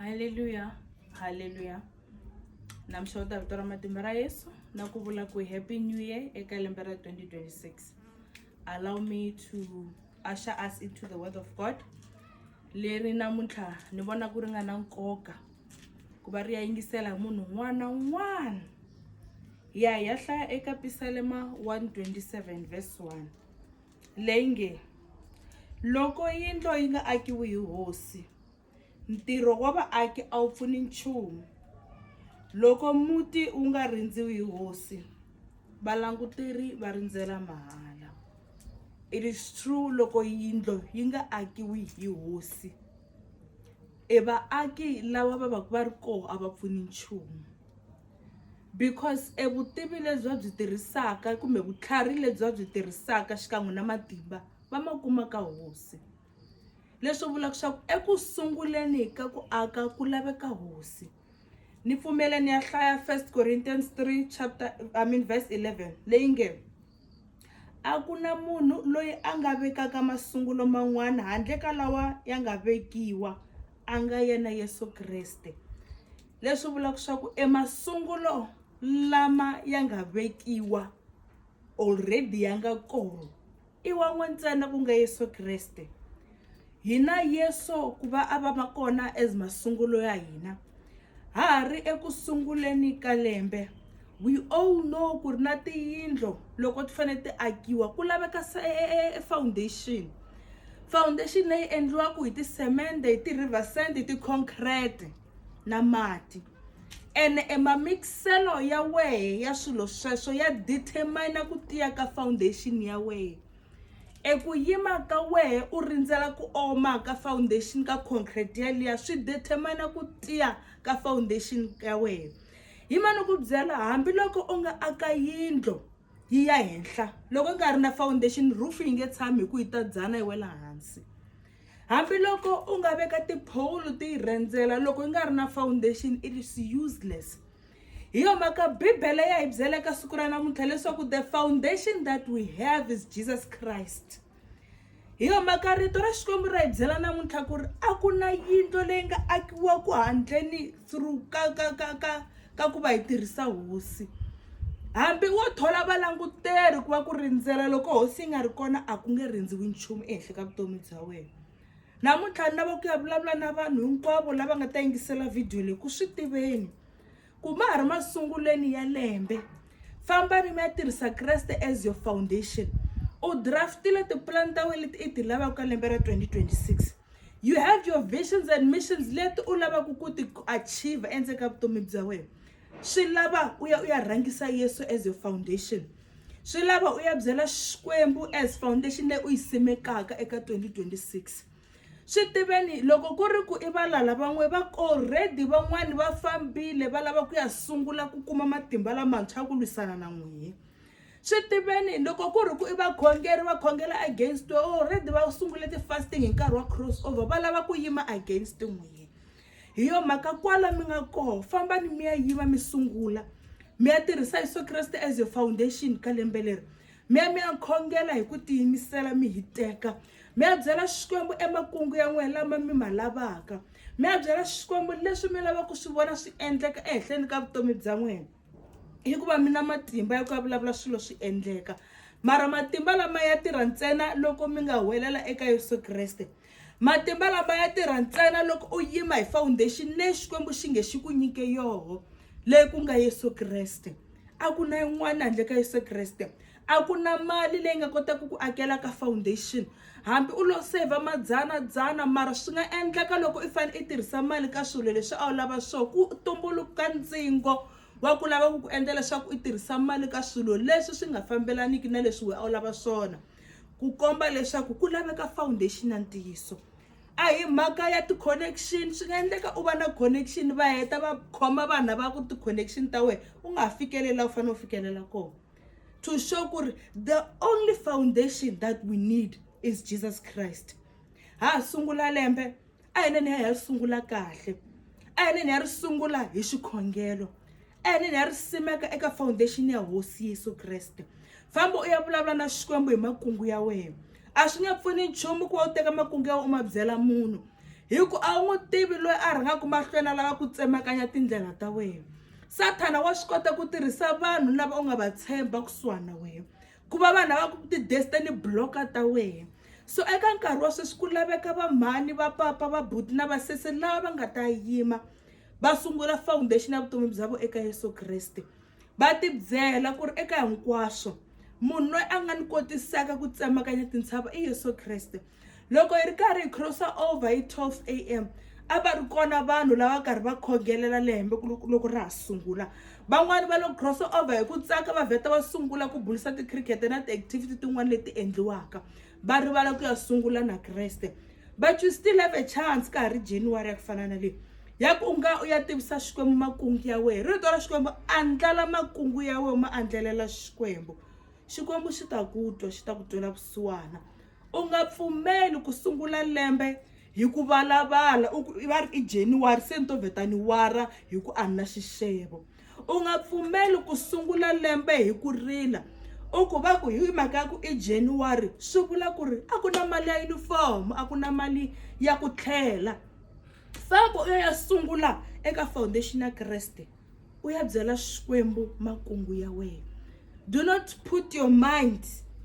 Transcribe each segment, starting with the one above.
Hallelujah, hallelujah. Namshota vitora matimba ra Yesu na ku vula ku happy new year eka lembe ra 2026. Allow me to usher us into the word of God. Leri namuntlha ni vona ku ri nga na nkoka ku va ri ya yingisela munhu un'wana na un'wana. Ya hlaya eka Psalm 127 verse 1. Lenge loko yindlo yi nga akiwi hi hosi, ntirho wa vaaki a wu pfuni nchumu. Loko muti u nga rindziwi hi hosi, valanguteri va rindzela mahala. It is true, loko yindlo yi nga akiwi hi hosi, vaaki lava va ri koho a va pfuni nchumu. Because vutivi lebyi byi tirhisaka kumbe vutlhari lebyi byi tirhisaka xikan'we na matimba va makuma ka hosi. Leswi vulaka leswaku ekusunguleni ka ku aka ku laveka hosi. Ni pfumela ni ya hlaya 1 Corinthians 3 verse 11 leyi nge, a ku na munhu loyi a nga vekaka masungulo man'wana handle ka lawa ya nga vekiwa, a nga yena Yesu Kriste. Leswi vulaka leswaku masungulo lama ya nga vekiwa already ya nga koho i wa ntsena ku nga Yesu Kriste. Hina Yesu ku va a va makona as masungulo ya hina. Hari ekusunguleni ka lembe, we all know ku ri na tiyindlo loko ti fanele ti akiwa ku laveka foundation. Foundation leyi endliwaka hi tisemende, hi ti-river sand, hi ti-concrete na mati. Ene mamixelo ya wehe ya swilo sweswo ya determine ku tiya ka foundation ya wehe. Eku yima ka wehe u rindzela ku oma ka foundation ka concrete yaliya swi determine ku tiya ka foundation ya wehe. Yimani ku byela hambi loko u nga aka yindlo yi ya henhla, loko nga ri na foundation roof yi nge tshami ku yi ta dzana yi wela hansi. Hambi loko u nga veka tipole ti rendzela, loko yi nga ri na foundation it is useless. Hi yo mhaka Bibele ya hi byela ka siku ra namuntlha leswaku the foundation that we have is Jesus Christ. Hi yo mhaka rito ra Xikwembu ra hi byela namuntlha ku ri a ku na yindlo leyi nga akiwa ku handleni through ka ku va hi tirhisa hosi. Hambi wo thola valanguteri ku va ku rindzela, loko hosi yi nga ri kona a ku nge rindziwi nchumu ehenhla ka vutomi bya wena. Namuntlha ni lava ku ya vulavula na vanhu hinkwavo lava nga ta yingisela video leyi ku swi tiveni ku ma ha ri masunguleni ya lembe. Famba ni ya tirhisa Kreste as your foundation. U draftile tiplan ta wena leti i ti lavaka ka lembe ra 2026. You have your visions and missions leti u lavaka ku ti achieve endzeni ka vutomi bya wena. Swi lava u ya rhangisa Yesu as your foundation. Swi lava u ya byela Xikwembu as foundation leyi u yi simekaka eka 2026. Swi tiveni loko ku ri ku i valala van'we va already van'wani va fambile va lava ku ya sungula ku kuma matimba lamantshwa ku lwisana na n'wehe. Swi tiveni loko ku ri ku i vakhongeri va khongela against already va sungule ti-fasting hi nkarhi wa crossover va lava ku yima against n'wehe. Hi yo mhaka kwala mi nga koho fambani mi ya yima mi sungula mi ya tirhisa Yesu Kriste as your foundation ka lembe leri. Mi ya khongela hi ku tiyimisela mi hiteka. Mi ya byela Xikwembu emakungu ya n'wehe lama mi ma lavaka. Mi ya byela Xikwembu leswi mi lavaka ku swi vona swi endleka ehenhleni ka vutomi bya n'wehe. Hikuva mi na matimba ya ku ya vulavula swilo swi endleka, mara matimba lama ya tirha ntsena loko mi nga huwelela eka Yesu Kriste. Matimba lama ya tirha ntsena loko u yima hi foundation leyi Xikwembu xi nge xi ku nyike yoho, leyi ku nga Yesu Kriste. A ku na yin'wana handle ka Yesu Kriste. A ku na mali leyi nga kotaka ku akela ka foundation. Hambi u lo save madzana mara swi nga endleka loko i fanele i tirhisa mali ka swilo leswi a wu lava swona ku tumbuluka ntsingo wa ku lava ku endla leswaku i tirhisa mali ka swilo leswi swi nga fambelaniki na leswi a wu lava swona, ku komba leswaku ku laveka foundation ya ntiyiso. A hi mhaka ya ti-connection, swi nga endleka u va na connection va heta va khoma vanhu va ku ti-connection ta wena u nga fikelela u fanele u fikelela kona. To show ku ri the only foundation that we need is Jesus Christ. Ha sungula lembe a hi neni ya ri sungula kahle, a hi neni ya ri sungula hi xikhongelo, a hi neni ya ri simeka eka foundation ya hosi Yesu Kriste. Famba u ya vulavula na Xikwembu hi makungu ya wena. A swi nga pfuni nchumu ku u teka makungu ya wena u ma byela munhu. hi ku a wu n'wi tivi loyi a rhangaku mahlweni a lava ku tsemakanya tindlela ta wena. Sathana wa swi kota ku tirhisa vanhu lava u nga va tshemba kusuhana na wena ku va vanhu lava ku ti-destiny blocker ta wena. So eka nkarhi wa sweswi ku laveka va mhani va papa va buti na vasesi lava va nga ta yima va sungula foundation ya vutomi bya vo eka Yesu Kreste. Va ti byela ku ri eka hinkwaswo munhu loyi a nga ni kotisaka ku tsemakanya tintshava i Yesu Kreste. Loko hi ri karhi hi crosser over hi 12 AM a va ri kona vanhu lava karhi va khongelela lembe loko ra ha sungula. Van'wani va lo cross over hi ku tsaka va vheta va sungula ku bulisa ti-cricket na ti-activity tin'wana leti endliwaka va rivala ku ya sungula na Kreste. But you still have a chance ka ha ri January ya ku fana na leyi ya ku u nga u ya tivisa Xikwembu makungu ya wena. Rito ra Xikwembu andlala makungu ya wena ma andlelela Xikwembu. Xikwembu xi ta ku twa xi ta ku twela vusiwana. U nga pfumeli ku sungula lembe hi ku valavala va ri i January se ni to vheta ni wara hi ku a ni na xixevo. U nga pfumeli ku sungula lembe hi ku rila u ku va ku hi mhaka ya ku i January swi vula ku ri a ku na mali ya uniform a ku na mali ya ku tlhela. Famba u ya sungula eka foundation ya Kreste u ya byela Xikwembu makungu ya wena. Do not put your mind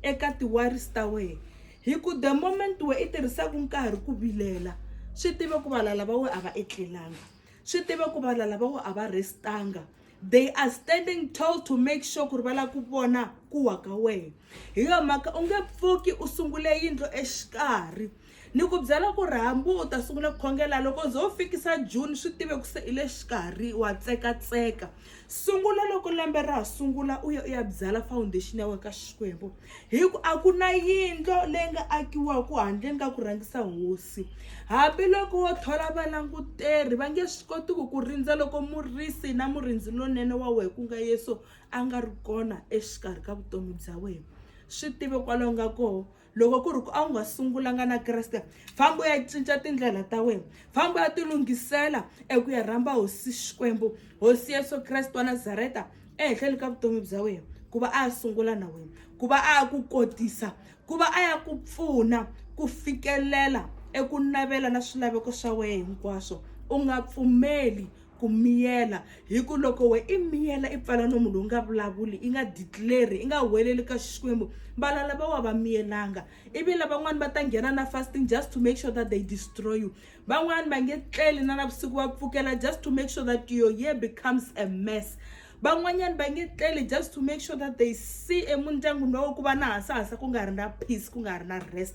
eka ti-worries ta wena hi ku the moment we i tirhisaka nkarhi ku vilela swi tiva ku vala lava we a va etlelanga swi tiva ku vala lava we a va restanga. They are standing tall to make sure ku ri va lava ku vona ku wa ka wena. Hi yo mhaka u nge pfuki u sungule yindlu exikarhi ni ku byela ku ri hambi u ta sungula ku khongela loko zo fikisa June swi tive ku se i le xikarhi wa tseka. Sungula loko lembe ra sungula u ya byala foundation ya wena ka Xikwembu hi ku a ku na yindlo leyi nga akiwaka handle ka ku rhangisa hosi. Hambiloko wo thola valanguteri va nge swi koti ku rindza loko murisi na murinzi lonene wa wena ku nga Yesu a nga ri kona exikarhi ka vutomi bya wena. Swi tive kwalaho nga koho loko ku ri ku a wu nga sungulanga na Kreste famba u ya cinca tindlela ta wena famba ya tilungisela eku ya rhamba hosi Xikwembu hosi Yesu Kreste wa Nazareta ehenhleni ka vutomi bya wena ku va a sungula na wena ku va a ku kotisa ku va a ya ku pfuna ku fikelela eku navela na swilaveko swa wena hinkwaswo. U nga pfumeli ku miyela hi ku loko we i miyela i pfala no munhu nga vulavuli i nga declare i nga weleli ka Xikwembu vala lava wa va miyelanga ivi lavan'wani va ta nghena na fasting just to make sure that they destroy you. Van'wani va nge tleli na navusiku va pfukela just to make sure that your year becomes a mess. Van'wanyani va nge tleli just to make sure that they see emundyangwini wa ku va na hansa ku nga ri na peace ku nga ri na rest.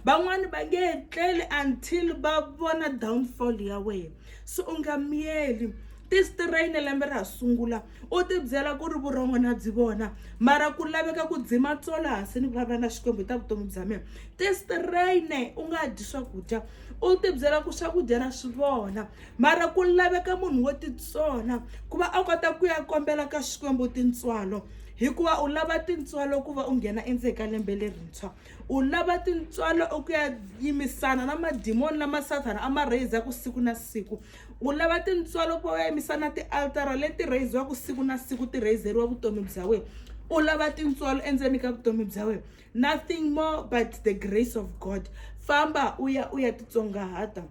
Van'wani va nge tleli until va vona downfall ya wena. So u nga miyeli ti-strain lembe ra sungula u ti byela ku ri vurhongo na byi vona mara ku laveka ku dzima tsolo hansi ni vulavula na Xikwembu ta vutomi bya mina. Ti-strain u nga dyi swakudya u ti byela ku swakudya na swi vona mara ku laveka munhu wo titsona ku va a kota ku ya kombela ka Xikwembu tintswalo hikuva u lava tintswalo ku va u nghena endzeni ka lembe lerintshwa. U lava tintswalo ku ya yimisana na madimoni lama Sathana a ma raizaku siku na siku. U lava tintswalo ku va ya yimisana ti-altara leti raiziwaku siku na siku ti raizeriwa vutomi bya wena. U lava tintswalo endzeni ka vutomi bya wena. Nothing more but the grace of God. Famba u ya titsongahata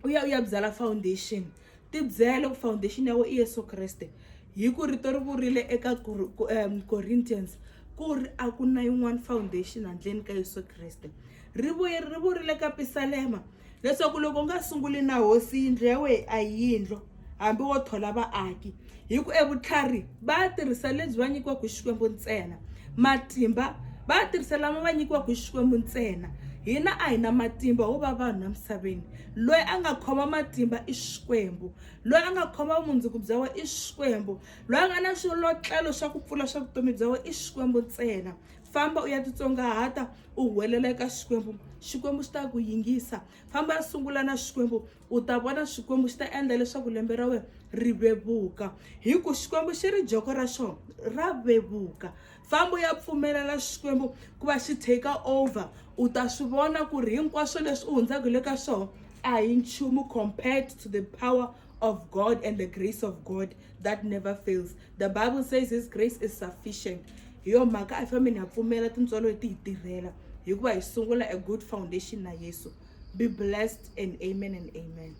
u ya byala foundation ti byela ku foundation ya wena i Yesu Kreste. Hi ku rito ri vurile eka Corinthians ku ri a ku na yin'wana foundation handleni ka Yesu Kreste. Ri vurile ka Pisalema leswaku loko u nga sunguli na hosi yindlu ya wena a hi yindlo hambi wo thola vaaki hi ku evutlhari va tirhisa lebyi va nyikiwaku hi Xikwembu ntsena. Matimba va tirhisa lama va nyikiwaku hi Xikwembu ntsena. Hina a hi na matimba wo va vanhu na misaveni. Loyi a nga khoma matimba i Xikwembu. Loyi a nga khoma vumundzuku bya wena i Xikwembu. Loyi a nga na xilotlelo xa ku pfula swa vutomi bya wena i Xikwembu ntsena. Famba u ya titsongahata u huwelela eka Xikwembu. Xikwembu xi ta ku yingisa. Famba ya sungula na Xikwembu u ta vona Xikwembu xi ta endla leswaku lembe ra wena ri vevuka hi ku Xikwembu xi ri joko ra xona ra vevuka. Famba ya pfumelela Xikwembu ku va xi take over u ta swi vona ku ri hinkwaswo leswi u hundzaka le ka swona a hi nchumu compared to the power of God and the grace of God that never fails. The Bible says His grace is sufficient. Hi yo mhaka a hi fambi hi ya pfumela tintswalo leti hi tirhela hikuva hi sungula a good foundation na Yesu. Be blessed and amen and amen.